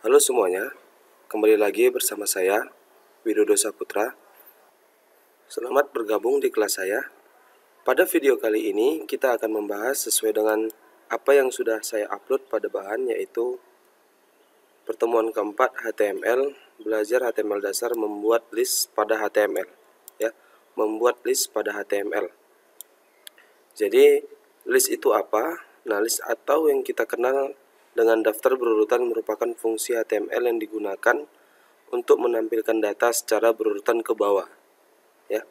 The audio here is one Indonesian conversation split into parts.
Halo semuanya, kembali lagi bersama saya, Widodo Saputra. Selamat bergabung di kelas saya. Pada video kali ini, kita akan membahas sesuai dengan apa yang sudah saya upload pada bahan, yaitu pertemuan keempat HTML, belajar HTML dasar membuat list pada HTML. Ya, membuat list pada HTML. Jadi, list itu apa? Nah, list atau yang kita kenal dengan daftar berurutan merupakan fungsi HTML yang digunakan untuk menampilkan data secara berurutan ke bawah. Ya.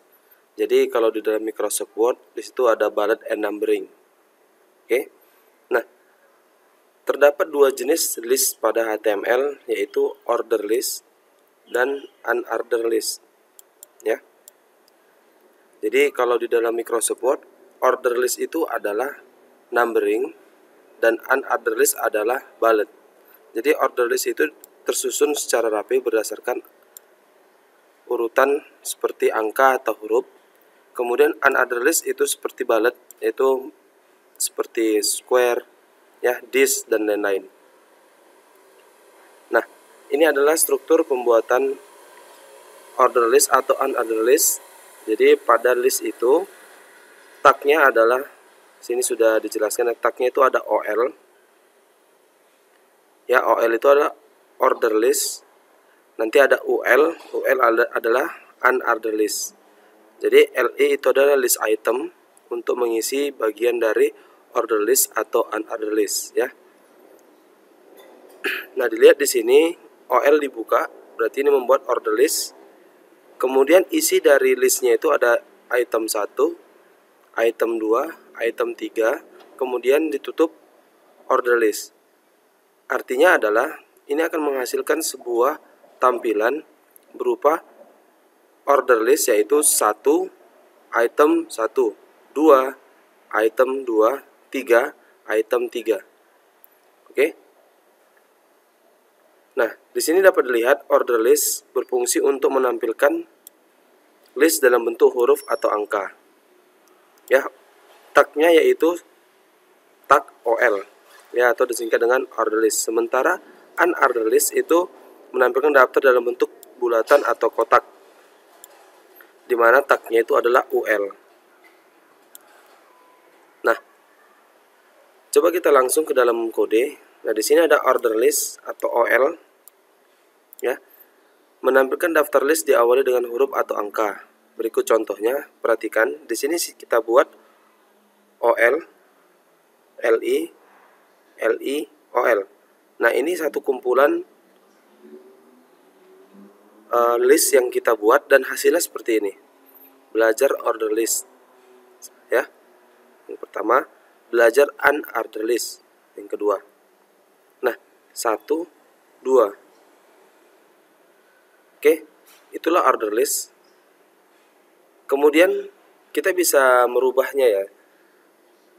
Jadi kalau di dalam Microsoft Word, di situ ada bullet and numbering. Oke. Nah, terdapat dua jenis list pada HTML, yaitu order list dan unordered list. Ya. Jadi kalau di dalam Microsoft Word, order list itu adalah numbering dan unordered list adalah bullet. Jadi order list itu tersusun secara rapi berdasarkan urutan seperti angka atau huruf. Kemudian unordered list itu seperti bullet, yaitu seperti square, ya, disk dan lain-lain. Nah, ini adalah struktur pembuatan order list atau unordered list. Jadi pada list itu tagnya adalah, sini sudah dijelaskan, tagnya itu ada OL. Ya, OL itu adalah order list. Nanti ada UL adalah unordered list. Jadi LE itu adalah list item untuk mengisi bagian dari order list atau unordered list, ya. Nah, dilihat di sini OL dibuka, berarti ini membuat order list. Kemudian isi dari listnya itu ada item 1, item 2, item 3, kemudian ditutup order list. Artinya adalah ini akan menghasilkan sebuah tampilan berupa order list, yaitu 1, item 1, 2, item 2, 3, item 3. Oke. Nah, di sini dapat dilihat order list berfungsi untuk menampilkan list dalam bentuk huruf atau angka. Ya, tagnya yaitu tag OL, ya, atau disingkat dengan order list. Sementara unordered list itu menampilkan daftar dalam bentuk bulatan atau kotak, di mana tagnya itu adalah UL. Nah, coba kita langsung ke dalam kode. Nah, di sini ada order list atau OL, ya, menampilkan daftar list diawali dengan huruf atau angka. Berikut contohnya, perhatikan. Di sini kita buat OL, LI, LI, OL. Nah, ini satu kumpulan list yang kita buat dan hasilnya seperti ini. Belajar order list, ya. Yang pertama, belajar unordered list. Yang kedua. Nah, 1, 2. Oke, itulah order list. Kemudian kita bisa merubahnya, ya.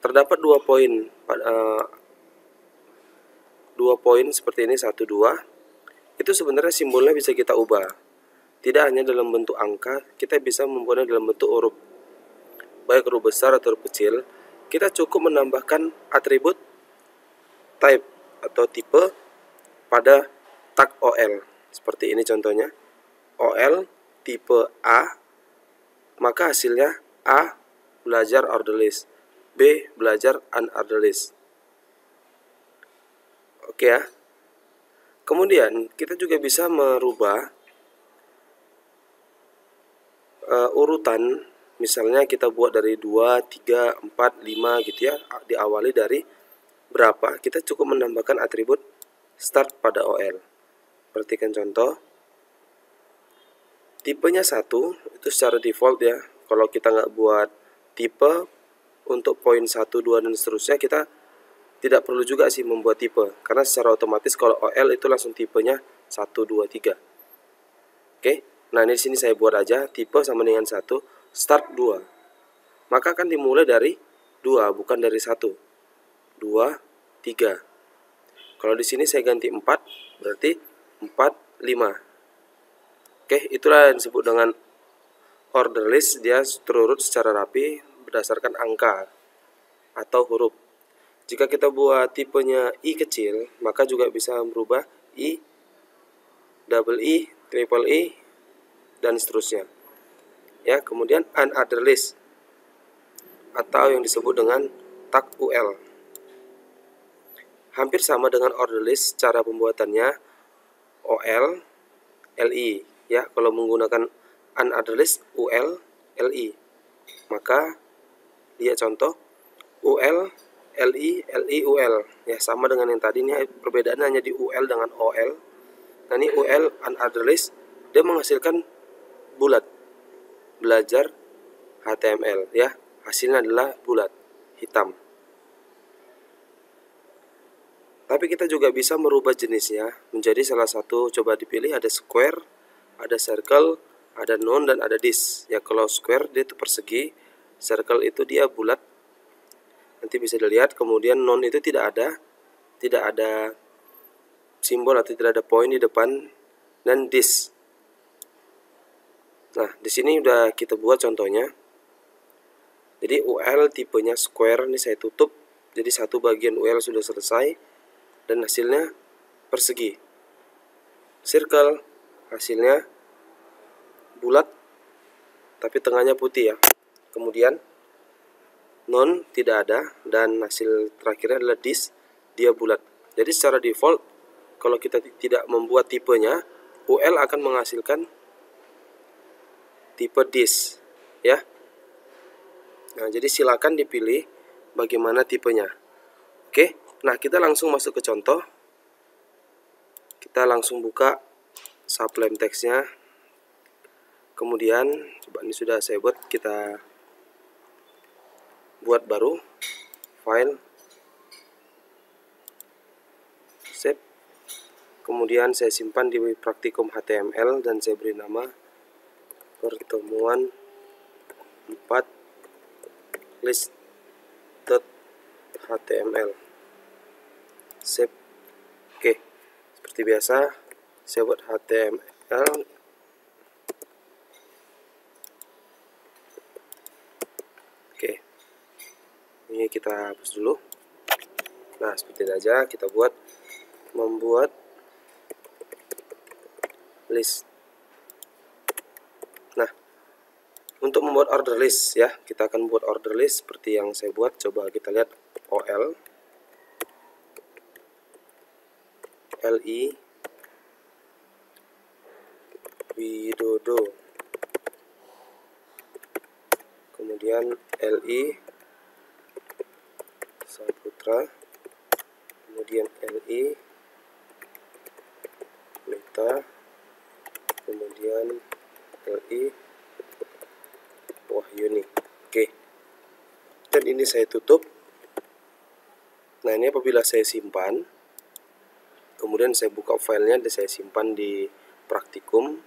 Terdapat dua poin seperti ini, 1, 2. Itu sebenarnya simbolnya bisa kita ubah. Tidak hanya dalam bentuk angka, kita bisa membuatnya dalam bentuk huruf, baik huruf besar atau huruf kecil. Kita cukup menambahkan atribut type atau tipe pada tag OL. Seperti ini contohnya. OL tipe A, maka hasilnya A belajar order list, B belajar unordered list. Oke, ya. Kemudian kita juga bisa merubah urutan. Misalnya kita buat dari 2, 3, 4, 5 gitu, ya. Diawali dari berapa, kita cukup menambahkan atribut start pada OL. Perhatikan contoh. Tipenya 1, itu secara default, ya. Kalau kita nggak buat tipe untuk poin 1, 2, dan seterusnya, kita tidak perlu juga sih membuat tipe. Karena secara otomatis kalau OL itu langsung tipenya 1, 2, 3. Oke. Nah, ini di sini saya buat aja tipe sama dengan 1, start 2. Maka akan dimulai dari 2, bukan dari 1. 2, 3. Kalau di sini saya ganti 4, berarti 4, 5. Oke, itulah yang disebut dengan order list. Dia terurut secara rapi berdasarkan angka atau huruf. Jika kita buat tipenya I kecil, maka juga bisa berubah I double E, triple E, dan seterusnya. Ya, kemudian another list atau yang disebut dengan tag UL. Hampir sama dengan order list, cara pembuatannya OL, LI. Ya, kalau menggunakan another list UL, LI. Maka dia contoh UL, LI, LI, UL. Ya, sama dengan yang tadi, ini perbedaannya hanya di UL dengan OL. Nah, ini UL another list, dia menghasilkan bulat. Belajar HTML, ya. Hasilnya adalah bulat, hitam. Tapi kita juga bisa merubah jenisnya menjadi salah satu. Coba dipilih, ada square, ada circle, ada none, dan ada disk. Ya, kalau square dia itu persegi, circle itu dia bulat. Nanti bisa dilihat. Kemudian none itu tidak ada simbol atau tidak ada poin di depan, dan disk. Nah, di sini udah kita buat contohnya. Jadi UL tipenya square, ini saya tutup. Jadi satu bagian UL sudah selesai dan hasilnya persegi. Circle hasilnya bulat tapi tengahnya putih, ya. Kemudian none tidak ada, dan hasil terakhirnya adalah disk, dia bulat. Jadi secara default kalau kita tidak membuat tipenya, UL akan menghasilkan tipe disk, ya. Nah, jadi silakan dipilih bagaimana tipenya. Oke, nah kita langsung masuk ke contoh. Kita langsung buka sublime text-nya. Kemudian, coba ini sudah saya buat, kita buat baru, file, save. Kemudian saya simpan di praktikum HTML dan saya beri nama pertemuan 4 list.html. Save. Oke, seperti biasa saya buat HTML. Oke, ini kita hapus dulu. Nah, seperti ini aja. Kita membuat list. Nah, untuk membuat order list, ya, kita akan buat order list seperti yang saya buat. Coba kita lihat OL, LI, Widodo, kemudian LI, Saputra, kemudian LI, Meta, kemudian LI, Wahyuni. Oke, dan ini saya tutup. Nah, ini apabila saya simpan, kemudian saya buka filenya dan saya simpan di praktikum.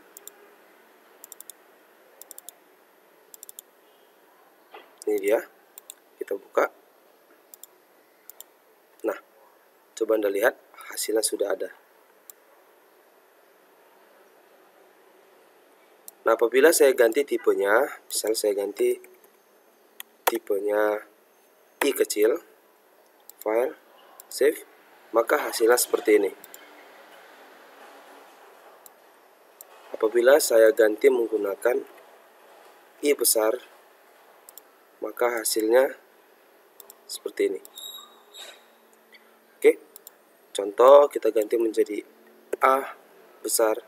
Ini dia, kita buka. Nah, coba Anda lihat, hasilnya sudah ada. Nah, apabila saya ganti tipenya, misal saya ganti tipenya I kecil, file, save, maka hasilnya seperti ini. Apabila saya ganti menggunakan I besar, maka hasilnya seperti ini. Oke, contoh kita ganti menjadi A besar,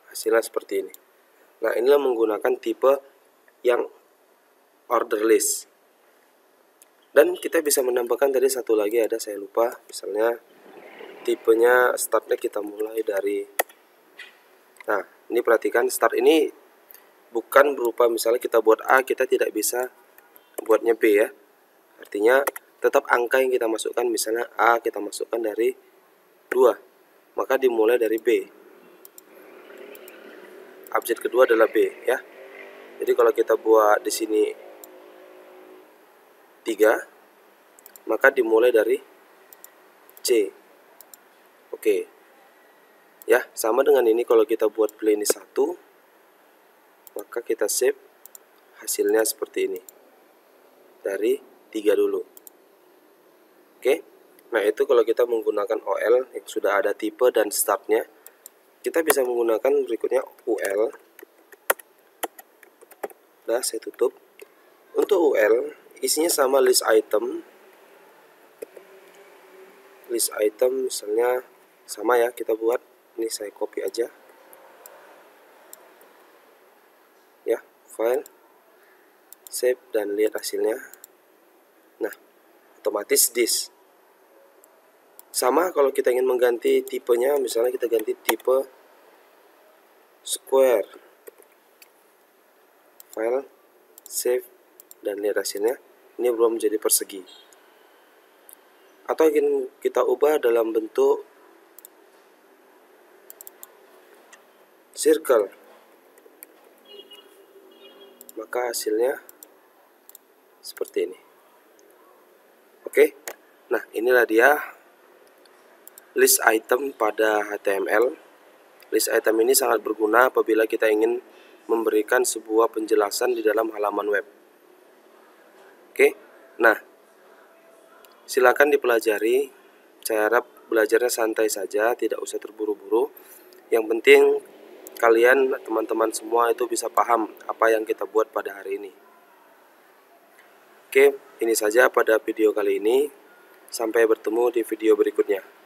hasilnya seperti ini. Nah, inilah menggunakan tipe yang order list. Dan kita bisa menambahkan tadi satu lagi, ada saya lupa, misalnya tipenya startnya kita mulai dari. Nah, ini perhatikan, start ini bukan berupa misalnya kita buat A, kita tidak bisa buatnya B, ya. Artinya tetap angka yang kita masukkan, misalnya A kita masukkan dari 2, maka dimulai dari B. Abjad kedua adalah B, ya. Jadi kalau kita buat di sini 3, maka dimulai dari C. Oke. Ya, sama dengan ini kalau kita buat play ini 1, maka kita save, hasilnya seperti ini. Dari 3 dulu. Oke. Nah, itu kalau kita menggunakan OL yang sudah ada tipe dan startnya, kita bisa menggunakan berikutnya UL. Nah, saya tutup. Untuk UL, isinya sama list item. List item misalnya sama ya, kita buat. Ini saya copy aja. Ya, file, save, dan lihat hasilnya. Nah, otomatis this. Sama kalau kita ingin mengganti tipenya, misalnya kita ganti tipe square. File, save, dan lihat hasilnya. Ini belum menjadi persegi. Atau ingin kita ubah dalam bentuk circle, maka hasilnya seperti ini. Oke, nah inilah dia list item pada HTML. List item ini sangat berguna apabila kita ingin memberikan sebuah penjelasan di dalam halaman web. Oke, nah silakan dipelajari. Saya harap belajarnya santai saja, tidak usah terburu-buru. Yang penting kalian, teman-teman semua itu bisa paham apa yang kita buat pada hari ini. Oke, ini saja pada video kali ini. Sampai bertemu di video berikutnya.